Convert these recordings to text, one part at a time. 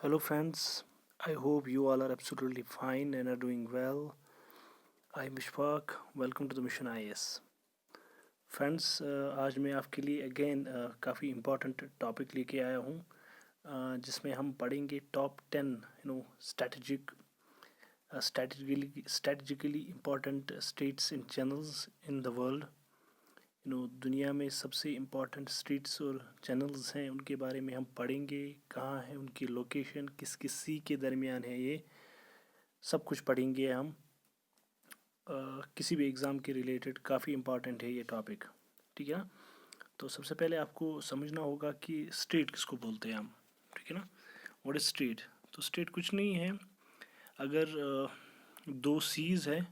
Hello, friends. I hope you all are absolutely fine and are doing well. I'm Ishfaq. Welcome to the Mission IS. Friends आज मैं आपके लिए again काफ़ी important topic लेके आया हूँ जिसमें हम पढ़ेंगे top 10 strategic strategically important states and channels in the world. दुनिया में सबसे इम्पोर्टेंट स्ट्रीट्स और चैनल्स हैं, उनके बारे में हम पढ़ेंगे। कहाँ है उनकी लोकेशन, किस किस सी के दरमियान है, ये सब कुछ पढ़ेंगे हम। किसी भी एग्ज़ाम के रिलेटेड काफ़ी इम्पॉर्टेंट है ये टॉपिक, ठीक है ना। तो सबसे पहले आपको समझना होगा कि स्टेट किसको बोलते हैं हम, ठीक है ना। What is state? तो स्टेट कुछ नहीं है। अगर दो सीज़ है,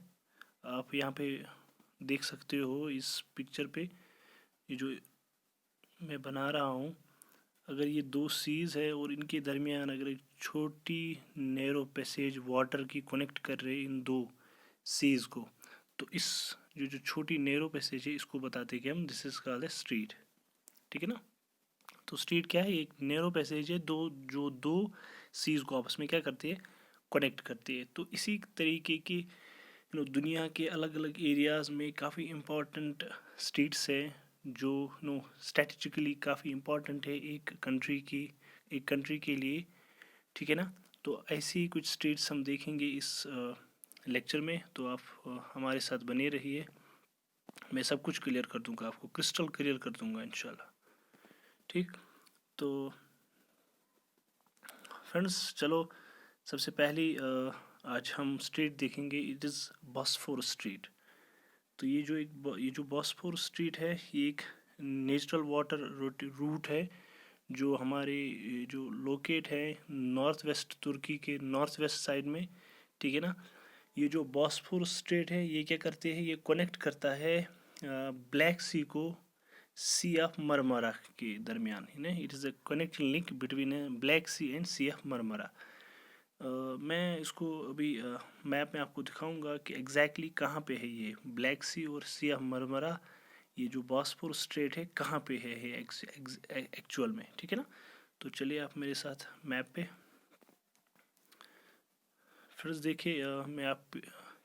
आप यहाँ पे देख सकते हो इस पिक्चर पे, ये जो मैं बना रहा हूँ, अगर ये दो सीज़ है और इनके दरमियान अगर एक छोटी नैरो पैसेज वाटर की कनेक्ट कर रहे हैं इन दो सीज़ को, तो इस जो छोटी नैरो पैसेज है इसको बताते हैं कि हम this is called a street, ठीक है ना। तो स्ट्रीट क्या है? एक नैरो पैसेज है जो दो सीज़ को आपस में क्या करती है, कनेक्ट करती है। तो इसी तरीके की दुनिया के अलग अलग एरियाज़ में काफ़ी इम्पोर्टेंट स्ट्रीट्स है जो स्ट्रेटजिकली काफ़ी इम्पोर्टेंट है एक कंट्री के लिए, ठीक है ना। तो ऐसी ही कुछ स्ट्रीट्स हम देखेंगे इस लेक्चर में, तो आप हमारे साथ बने रहिए। मैं सब कुछ क्लियर कर दूंगा, आपको क्रिस्टल क्लियर कर दूंगा इंशाल्लाह, ठीक। तो फ्रेंड्स चलो, सबसे पहली आज हम स्ट्रीट देखेंगे, इट इज़ बॉस्फोरस स्ट्रीट। तो ये जो बॉस्फोरस स्ट्रीट है, ये एक नेचुरल वाटर रूट है जो हमारे जो लोकेट है नॉर्थ वेस्ट तुर्की के नॉर्थ वेस्ट साइड में, ठीक है ना। ये जो बॉस्फोरस स्ट्रेट है ये क्या करते हैं, ये कनेक्ट करता है ब्लैक सी को सी ऑफ मरमरा के दरमियान, है ना। It is a connecting link between Black Sea and Sea of Marmara. मैं इसको अभी मैप में आपको दिखाऊंगा कि एग्जैक्टली कहाँ पे है ये ब्लैक सी और सी ऑफ मरमरा। ये जो बॉस्फोरस स्ट्रेट है कहाँ पे है एक्चुअल में, ठीक है ना। तो चलिए आप मेरे साथ मैप पे। फिर देखिए मैं आप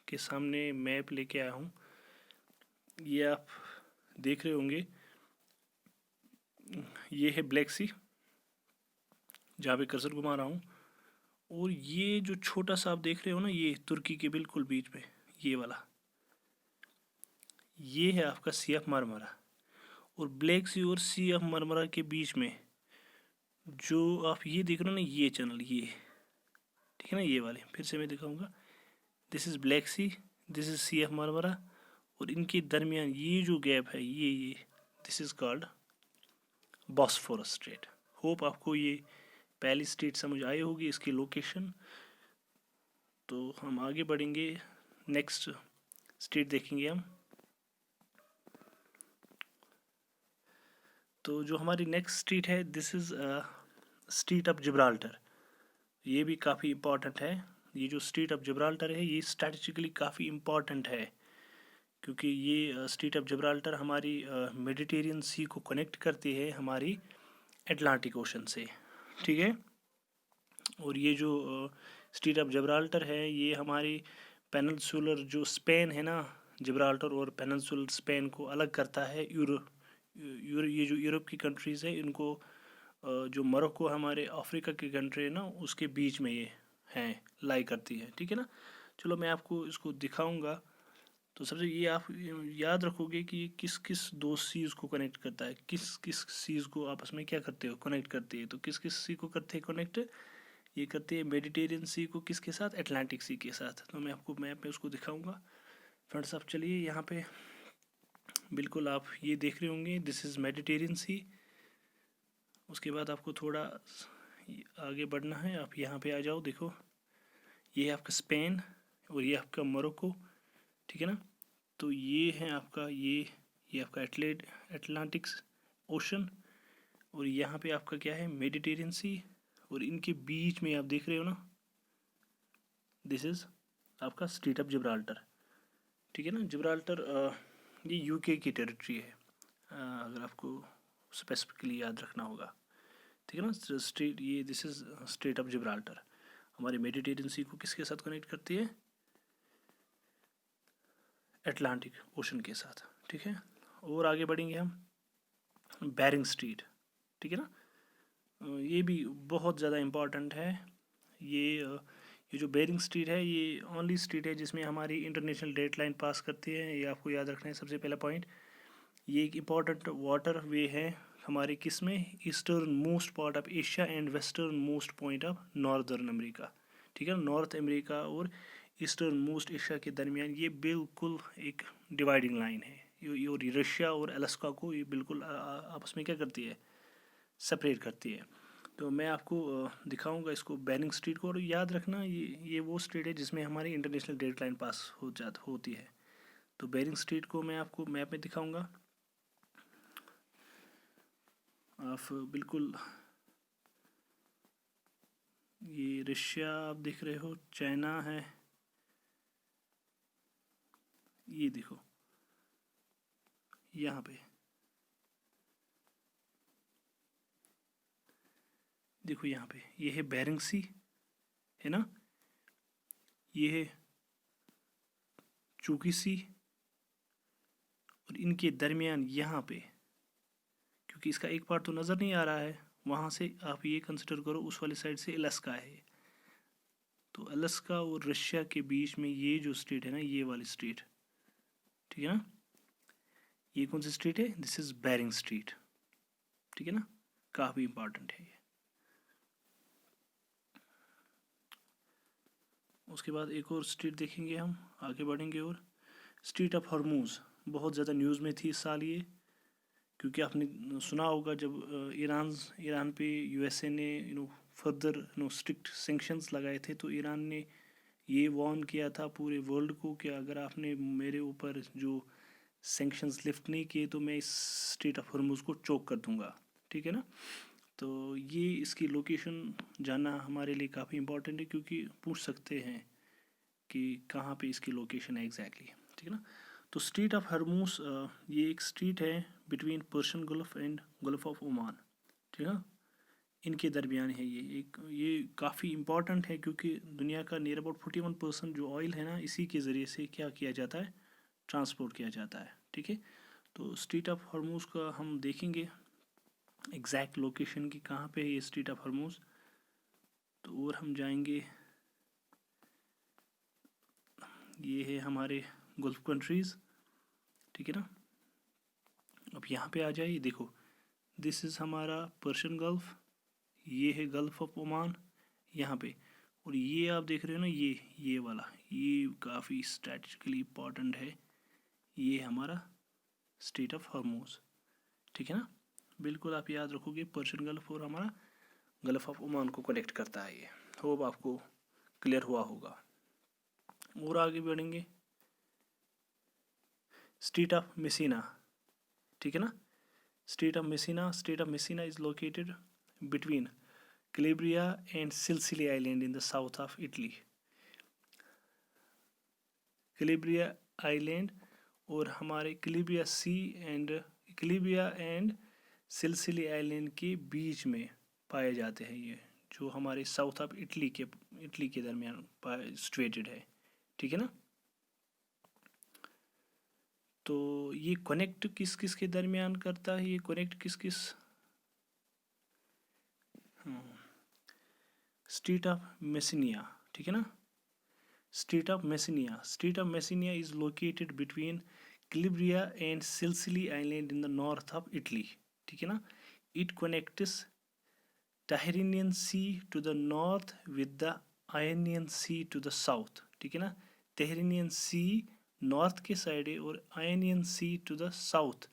के सामने मैप लेके आया हूँ। ये आप देख रहे होंगे, ये है ब्लैक सी जहाँ पे कर्सर घुमा रहा हूँ। और ये जो छोटा सा आप देख रहे हो ना, ये तुर्की के बिल्कुल बीच में ये वाला, ये है आपका सी ऑफ मरमरा। और ब्लैक सी और सी ऑफ मरमरा के बीच में जो आप ये देख रहे हो ना, ये चैनल, ये ठीक है ना, ये वाले फिर से मैं दिखाऊंगा। This is Black Sea, this is Sea of Marmara, और इनके दरमियान ये जो गैप है ये this is called Bosphorus strait. Hope आपको ये पहली स्ट्रेट समझ आई होगी, इसकी लोकेशन। तो हम आगे बढ़ेंगे, नेक्स्ट स्ट्रेट देखेंगे हम। तो जो हमारी नेक्स्ट स्ट्रीट है, this is street of Gibraltar. ये भी काफ़ी इम्पॉर्टेंट है। ये जो स्ट्रीट ऑफ जिब्राल्टर है ये स्ट्रेटजिकली काफ़ी इम्पॉर्टेंट है, क्योंकि ये स्ट्रीट ऑफ जिब्राल्टर हमारी मेडिटेरियन सी को कनेक्ट करती है हमारी अटलांटिक ओशन से, ठीक है। और ये जो स्ट्रीट ऑफ जिब्राल्टर है ये हमारी पेनिनसुलर जो स्पेन है ना, जिब्राल्टर और पेनिनसुलर स्पेन को अलग करता है। ये जो यूरोप की कंट्रीज़ है इनको जो मोरक्को हमारे अफ्रीका की कंट्री है ना, उसके बीच में ये हैं, लाई करती है, ठीक है ना। चलो मैं आपको इसको दिखाऊंगा। तो सबसे ये आप याद रखोगे कि ये किस किस दो सीज़ को कनेक्ट करता है, किस किस सीज़ को आपस में क्या करते हो, कनेक्ट करती है। तो किस किस सी को करते हैं कनेक्ट, ये करते हैं मेडिटेरियन सी को किसके साथ, अटलांटिक सी के साथ। तो मैं आपको मैप में उसको दिखाऊंगा। फ्रेंड्स आप चलिए यहाँ पे, बिल्कुल आप ये देख रहे होंगे, दिस इज़ मेडिटेरियन सी। उसके बाद आपको थोड़ा आगे बढ़ना है, आप यहाँ पे आ जाओ, देखो ये है आपका स्पेन और ये आपका मोरक्को, ठीक है ना। तो ये है आपका ये आपका अटलांटिक ओशन, और यहाँ पे आपका क्या है, मेडिटेरियन सी। और इनके बीच में आप देख रहे हो ना, दिस इज़ आपका स्ट्रेट ऑफ जिब्राल्टर, ठीक है ना। जिब्राल्टर ये यूके की टेरिटरी है, अगर आपको स्पेसिफिकली याद रखना होगा, ठीक है ना। स्ट्रेट ये this is straight of Gibraltar, हमारे मेडिटेरियन सी को किसके साथ कनेक्ट करती है, अटलांटिक ओशन के साथ। ठीक है, और आगे बढ़ेंगे हम, बेरिंग स्ट्रीट, ठीक है ना। ये भी बहुत ज़्यादा इम्पॉर्टेंट है। ये जो बेरिंग स्ट्रीट है ये ओनली स्ट्रीट है जिसमें हमारी इंटरनेशनल डेट लाइन पास करती है, ये आपको याद रखना है सबसे पहला पॉइंट। ये एक इम्पॉर्टेंट वाटर वे है हमारे किस में, eastern most part of Asia and western most point of northern America. ठीक है, नॉर्थ अमेरिका और ईस्टर्न मोस्ट एशिया के दरमियान ये बिल्कुल एक डिवाइडिंग लाइन है। ये रशिया और अलास्का को ये बिल्कुल आपस में क्या करती है, सेपरेट करती है। तो मैं आपको दिखाऊंगा इसको, बेरिंग स्ट्रीट को। और याद रखना ये वो स्ट्रीट है जिसमें हमारी इंटरनेशनल डेट लाइन पास होती है। तो बेरिंग स्ट्रीट को मैं आपको मैप में दिखाऊंगा, आप बिल्कुल, ये रशिया आप देख रहे हो, चाइना है, ये देखो यहाँ पे देखो, यहाँ पे ये है बेरिंग सी, है ना, ये है चूकी सी, और इनके दरमियान यहाँ पे, क्योंकि इसका एक पार्ट तो नज़र नहीं आ रहा है, वहाँ से आप ये कंसिडर करो उस वाली साइड से अलास्का है। तो अलास्का और रशिया के बीच में ये जो स्ट्रीट है ना, ये वाली स्ट्रीट, ठीक है ना, ये कौन सी स्ट्रीट है, दिस इज बेरिंग स्ट्रीट। ठीक है ना, काफ़ी इंपॉर्टेंट है ये। उसके बाद एक और स्ट्रीट देखेंगे हम, आगे बढ़ेंगे। और स्ट्रीट ऑफ हॉर्मूज बहुत ज़्यादा न्यूज़ में थी इस साल ये, क्योंकि आपने सुना होगा जब ईरान पे यूएसए ने फर्दर स्ट्रिक्ट सेंक्शंस लगाए थे, तो ईरान ने ये वार्न किया था पूरे वर्ल्ड को कि अगर आपने मेरे ऊपर जो सेंक्शंस लिफ्ट नहीं किए तो मैं इस स्ट्रीट ऑफ हॉर्मूज को चोक कर दूंगा। ठीक है ना। तो ये इसकी लोकेशन जानना हमारे लिए काफ़ी इम्पोर्टेंट है, क्योंकि पूछ सकते हैं कि कहाँ पे इसकी लोकेशन है एग्जैक्टली। ठीक है ना। तो स्ट्रीट ऑफ हरमूस ये एक स्ट्रीट है between Persian gulf and Gulf of Oman. ठीक है, इनके दरमियान है ये काफ़ी इम्पॉर्टेंट है, क्योंकि दुनिया का नियर अबाउट 41% जो ऑयल है ना, इसी के ज़रिए से क्या किया जाता है, ट्रांसपोर्ट किया जाता है। ठीक है, तो स्ट्रीट ऑफ हरमूस का हम देखेंगे एग्जैक्ट लोकेशन की, कहाँ पे है ये स्ट्रीट ऑफ हरमूस। तो और हम जाएंगे, ये है हमारे गल्फ कंट्रीज़। ठीक है ना, अब यहाँ पे आ जाइए, देखो दिस इज़ हमारा पर्शियन गल्फ, ये है गल्फ ऑफ ओमान यहाँ पे, और ये आप देख रहे हो ना, ये वाला, ये काफ़ी स्ट्रेटजिकली इम्पॉर्टेंट है, ये हमारा स्ट्रेट ऑफ हॉर्मूज। ठीक है ना, बिल्कुल आप याद रखोगे, पर्शियन गल्फ और हमारा गल्फ ऑफ ओमान को कनेक्ट करता है ये। होप आपको क्लियर हुआ होगा। और आगे बढ़ेंगे, स्ट्रीट ऑफ मेसिना। ठीक है ना, street of Messina is located between Calabria and Sicily island in the south of Italy. Calabria island और हमारे कैलेब्रिया एंड सिसिली आइलैंड के बीच में पाए जाते हैं ये, जो हमारे साउथ ऑफ इटली के दरमियान सिचुएटेड है। ठीक है ना। तो ये कनेक्ट किस किस के दरमियान करता है, ये कनेक्ट किस किस, स्ट्रीट ऑफ मेसिनिया। ठीक है ना, street of Messinia is located between Calabria and Sicily island in the north of Italy. ठीक है ना, it connects Tyrrhenian Sea to the north with the Ionian Sea to the south. ठीक है ना, टायरेनियन सी north के साइड है और आयनियन Sea to the south,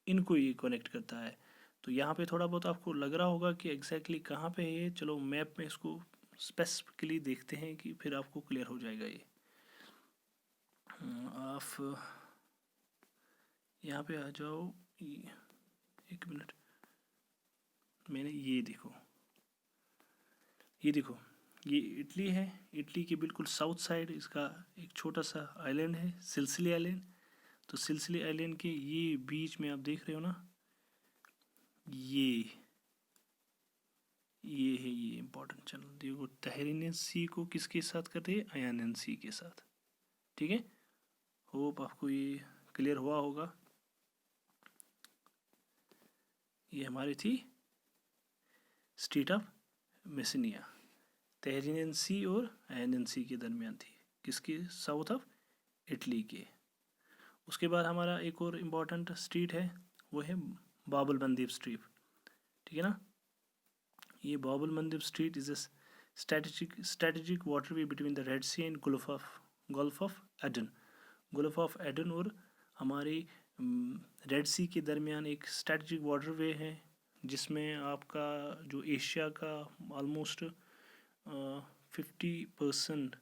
इनको ये कनेक्ट करता है। तो यहाँ पे थोड़ा बहुत आपको लग रहा होगा कि एग्जैक्टली कहाँ पे है ये, चलो मैप में इसको स्पेसिफिकली देखते हैं कि फिर आपको क्लियर हो जाएगा ये। आप यहाँ पे आ जाओ, एक मिनट, मैंने ये देखो ये इटली है, इटली के बिल्कुल साउथ साइड इसका एक छोटा सा आइलैंड है, सिसिली आइलैंड। तो सिसिली आइलैंड के ये बीच में आप देख रहे हो ना, ये ये है ये इम्पोर्टेंट चैनल। देखो तहरीर सी को किसके साथ करते हैं, अयान सी के साथ। ठीक है, होप आपको ये क्लियर हुआ होगा। ये हमारी थी स्ट्रीट ऑफ मेसिनिया, तहरीर सी और अयान सी के दरमियान थी, किसके, साउथ ऑफ इटली के। उसके बाद हमारा एक और इम्पॉर्टेंट स्ट्रीट है, वो है बाबुल मंदीप स्ट्रीट। ठीक है ना, ये Bab el Mandeb street is a strategic waterway between the Red Sea and Gulf of Aden. Gulf of Aden और हमारी रेड सी के दरमियान एक स्ट्रेटेजिक वाटरवे है, जिसमें आपका जो एशिया का ऑलमोस्ट 50%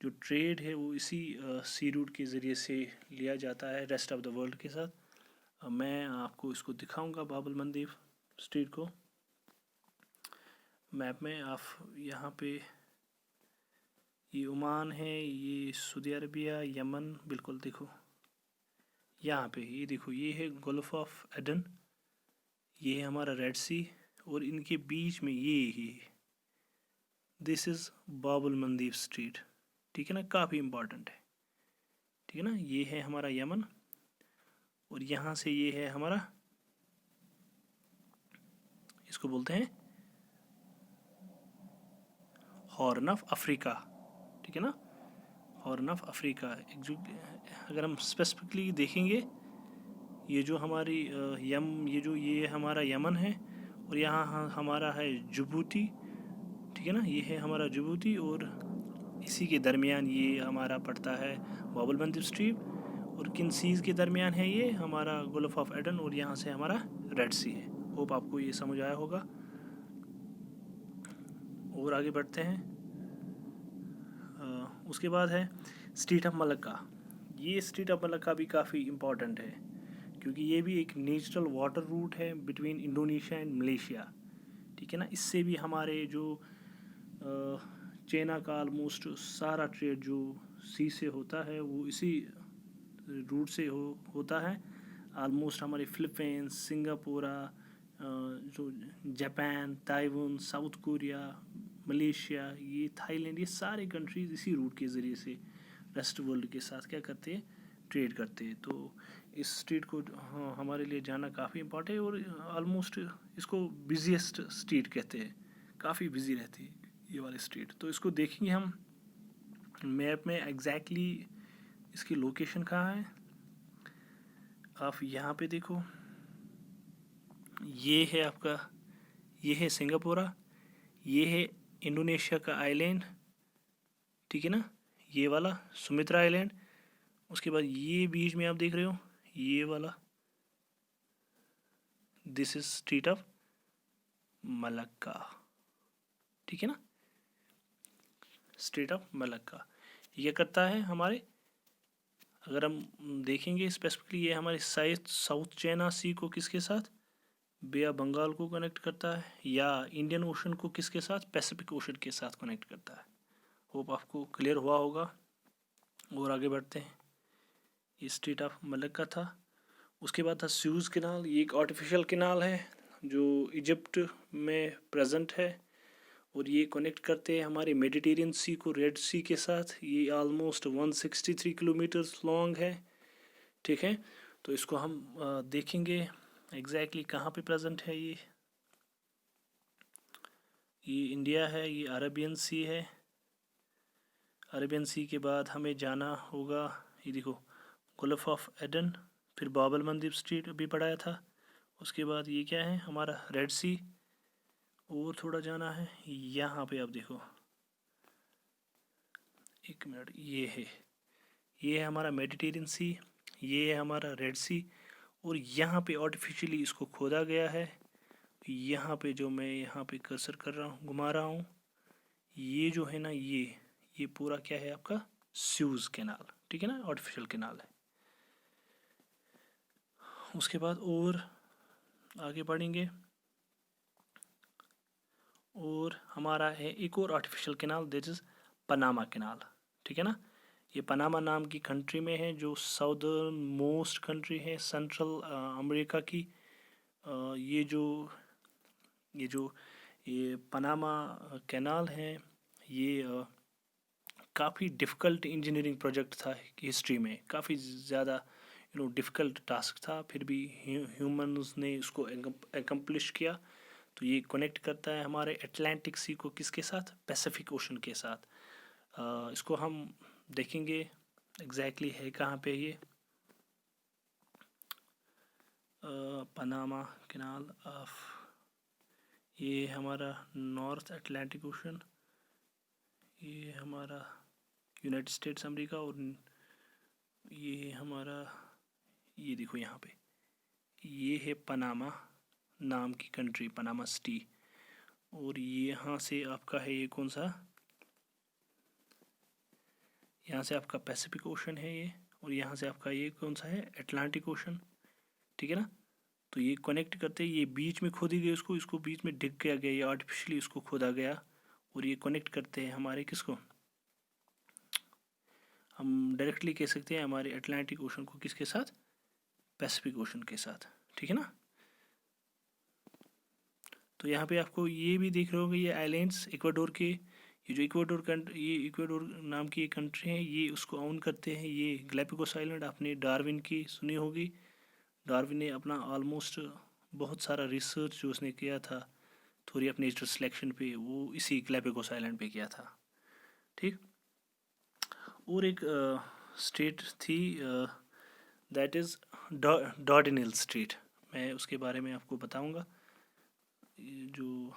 जो ट्रेड है वो इसी सी रूट के ज़रिए से लिया जाता है रेस्ट ऑफ द वर्ल्ड के साथ। मैं आपको इसको दिखाऊंगा बाबुल मंदीप स्ट्रीट को मैप में। आप यहाँ पे ये ओमान है, ये सऊदी अरबिया, यमन, बिल्कुल देखो यहाँ पे ये देखो, ये है गल्फ ऑफ एडन, ये है हमारा रेड सी, और इनके बीच में ये है, this is Babul Mandeb street. ठीक है ना, काफ़ी इम्पॉर्टेंट है। ठीक है ना, ये है हमारा यमन, और यहाँ से ये है हमारा, इसको बोलते हैं हॉर्न ऑफ अफ्रीका। ठीक है ना, हॉर्न ऑफ अफ्रीका। अगर हम स्पेसिफिकली देखेंगे, ये जो हमारी ये हमारा यमन है, और यहाँ हमारा है जिबूती। ठीक है ना, ये है हमारा जिबूती, और इसी के दरमियान ये हमारा पड़ता है बाबुल मंदीप स्ट्रीट, और किन सीज़ के दरमियान है ये हमारा गल्फ ऑफ एडन, और यहाँ से हमारा रेड सी है। होप आपको ये समझ आया होगा। और आगे बढ़ते हैं। उसके बाद है स्ट्रीट ऑफ मलक्का। ये स्ट्रीट ऑफ मलक्का भी काफ़ी इम्पॉर्टेंट है, क्योंकि ये भी एक नेचुरल वाटर रूट है बिटवीन इंडोनेशिया एंड मलेशिया। ठीक है ना, इससे भी हमारे जो चाइना का ऑलमोस्ट सारा ट्रेड जो सी से होता है वो इसी रूट से होता है। ऑलमोस्ट हमारे फिलीपींस, सिंगापुरा, जो Japan, Taiwan, south Korea, Malaysia, ये थाईलैंड, ये सारे कंट्रीज़ इसी रूट के ज़रिए से वेस्ट वर्ल्ड के साथ क्या करते हैं, ट्रेड करते हैं। तो इस स्ट्रीट को हमारे लिए जाना काफ़ी इम्पोर्टेंट है, और ऑलमोस्ट इसको बिजिएस्ट स्ट्रीट कहते हैं, काफ़ी बिजी रहती है ये वाली स्ट्रीट। तो इसको देखेंगे हम मैप में एग्जैक्टली इसकी लोकेशन कहाँ है। आप यहाँ पे देखो, ये है आपका, ये है सिंगापुरा, ये है इंडोनेशिया का आइलैंड। ठीक है ना, ये वाला सुमित्रा आइलैंड। उसके बाद ये बीच में आप देख रहे हो ये वाला, this is street of Malacca. ठीक है ना, स्ट्रीट ऑफ मलक्का ये करता है हमारे, अगर हम देखेंगे स्पेसिफिकली, ये हमारे साउथ चाइना सी को किसके साथ, बे ऑफ बंगाल को कनेक्ट करता है, या इंडियन ओशन को किसके साथ, पैसिफिक ओशन के साथ कनेक्ट करता है। होप आपको क्लियर हुआ होगा। और आगे बढ़ते हैं। ये स्ट्रीट ऑफ मलक्का था। उसके बाद था स्यूज़ कैनाल। ये एक आर्टिफिशियल कैनाल है जो इजिप्ट में प्रेजेंट है, और ये कनेक्ट करते हैं हमारे मेडिटेरियन सी को रेड सी के साथ। ये ऑलमोस्ट 163 किलोमीटर्स लॉन्ग है। ठीक है, तो इसको हम देखेंगे एग्जैक्टली कहाँ पे प्रेजेंट है। ये इंडिया है, ये अरेबियन सी है। अरेबियन सी के बाद हमें जाना होगा, ये देखो गल्फ ऑफ एडन, फिर बाबुल मंदीप स्ट्रीट भी पढ़ाया था। उसके बाद ये क्या है हमारा रेड सी, और थोड़ा जाना है यहाँ पे। आप देखो, एक मिनट, ये है हमारा मेडिटेरियन सी, ये है हमारा रेड सी, और यहाँ पे आर्टिफिशियली इसको खोदा गया है। यहाँ पे जो मैं यहाँ पे कर्सर कर रहा हूँ, घुमा रहा हूँ, ये जो है ना, ये पूरा क्या है आपका स्यूज़ कैनाल। ठीक है ना, आर्टिफिशियल कैनाल है। उसके बाद और आगे बढ़ेंगे, और हमारा है एक और artificial canal, that is Panama canal. ठीक है ना, ये पनामा नाम की कंट्री में है, जो साउदर्न मोस्ट कंट्री है सेंट्रल अमेरिका की। ये जो ये पनामा कैनाल है। ये काफ़ी डिफ़िकल्ट इंजीनियरिंग प्रोजेक्ट था हिस्ट्री में, काफ़ी ज़्यादा डिफ़िकल्ट टास्क था, फिर भी ह्यूमंस ने इसको एकम्प्लिश किया। तो ये कनेक्ट करता है हमारे अटलांटिक सी को किसके साथ, पैसिफिक ओशन के साथ। इसको हम देखेंगे एग्जैक्टली है कहाँ पे ये पनामा कैनाल ऑफ, ये हमारा नॉर्थ अटलांटिक ओशन, ये हमारा यूनाइटेड स्टेट्स अमेरिका, और ये हमारा, ये देखो यहाँ पे ये है पनामा नाम की कंट्री, पनामा सिटी। और यहाँ से आपका है ये कौन सा, यहाँ से आपका पैसिफिक ओशन है ये, और यहाँ से आपका ये कौन सा है, अटलांटिक ओशन। ठीक है ना। तो ये कनेक्ट करते हैं, ये बीच में खोदी गई इसको बीच में डिग किया गया, ये आर्टिफिशियली इसको खोदा गया, और ये कनेक्ट करते हैं हमारे किसको, हम डायरेक्टली कह सकते हैं हमारे अटलांटिक ओशन को किसके साथ, पैसिफिक ओशन के साथ। ठीक है ना। तो यहाँ पे आपको ये भी देख रहे होंगे, ये आइलैंड्स इक्वाडोर के, ये जो इक्वाडोर कंट्री, ये इक्वाडोर नाम की एक कंट्री है, ये उसको ऑन करते हैं। ये गैलापागोस आइलैंड, आपने डार्विन की सुनी होगी। डार्विन ने अपना ऑलमोस्ट बहुत सारा रिसर्च जो उसने किया था थ्योरी ऑफ नेचुरल सिलेक्शन पे, वो इसी गैलापागोस आइलैंड पे किया था। ठीक। और एक स्टेट थी दैट इज़ डॉर्डिनल स्टेट, मैं उसके बारे में आपको बताऊंगा, जो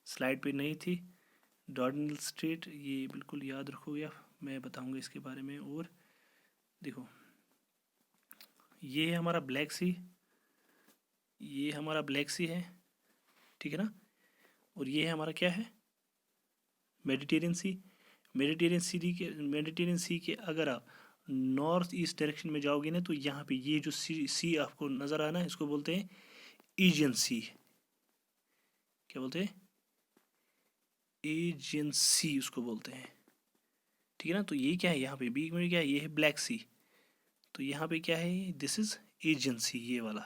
स्लाइड पे नहीं थी। डॉर्डिनल स्टेट ये बिल्कुल याद रखोगे आप, मैं बताऊंगा इसके बारे में। और देखो ये है हमारा ब्लैक सी, ये हमारा ब्लैक सी है। ठीक है ना। और ये है हमारा क्या है, मेडिटेरियन सी। मेडिटेरियन सी के अगर आप नॉर्थ ईस्ट डायरेक्शन में जाओगे ना, तो यहाँ पे ये जो सी आपको नज़र आना है, इसको बोलते हैं एजियन सी। क्या बोलते हैं, एजियन सी उसको बोलते हैं। ठीक है ना। तो ये क्या है, यहाँ पे बीच में क्या है, ये है ब्लैक सी। तो यहाँ पे क्या है, दिस इज एजियन सी, ये वाला।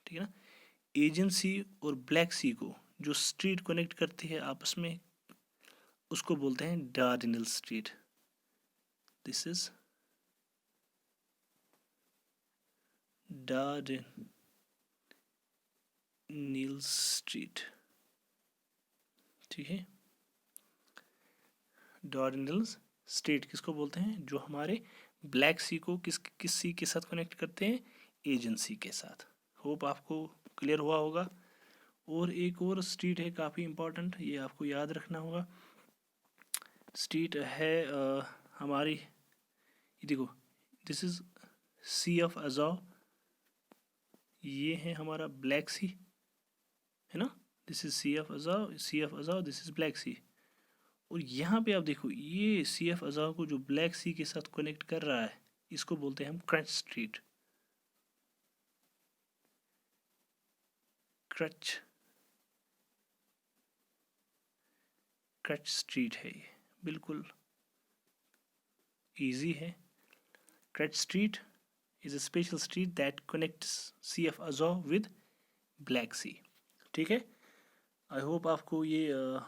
ठीक है ना। एजियन सी और ब्लैक सी को जो स्ट्रीट कनेक्ट करती है आपस में, उसको बोलते हैं Dardanelles street. This is Dardanelles street. ठीक है। डार्डिनल स्ट्रीट किसको बोलते हैं, जो हमारे ब्लैक सी को किस सी के साथ कनेक्ट करते हैं, एजियन सी के साथ। होप आपको क्लियर हुआ होगा। और एक और स्ट्रीट है काफ़ी इम्पोर्टेंट, ये आपको याद रखना होगा। स्ट्रीट है हमारी, ये देखो, this is Sea of Azov, ये है हमारा ब्लैक सी, है ना। This is Sea of Azov, this is Black Sea. और यहाँ पे आप देखो, ये सी ऑफ अज़ाव को जो ब्लैक सी के साथ कनेक्ट कर रहा है, इसको बोलते हैं हम क्रच स्ट्रीट। क्रच स्ट्रीट है ये, बिल्कुल इजी है। Crutch street is a special street that connects Sea of Azov with Black Sea। ठीक है। आई होप आपको ये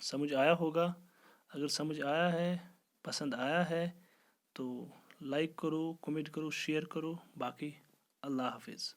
समझ आया होगा। अगर समझ आया है, पसंद आया है, तो लाइक करो, कमेंट करो, शेयर करो। बाकी अल्लाह हाफिज़।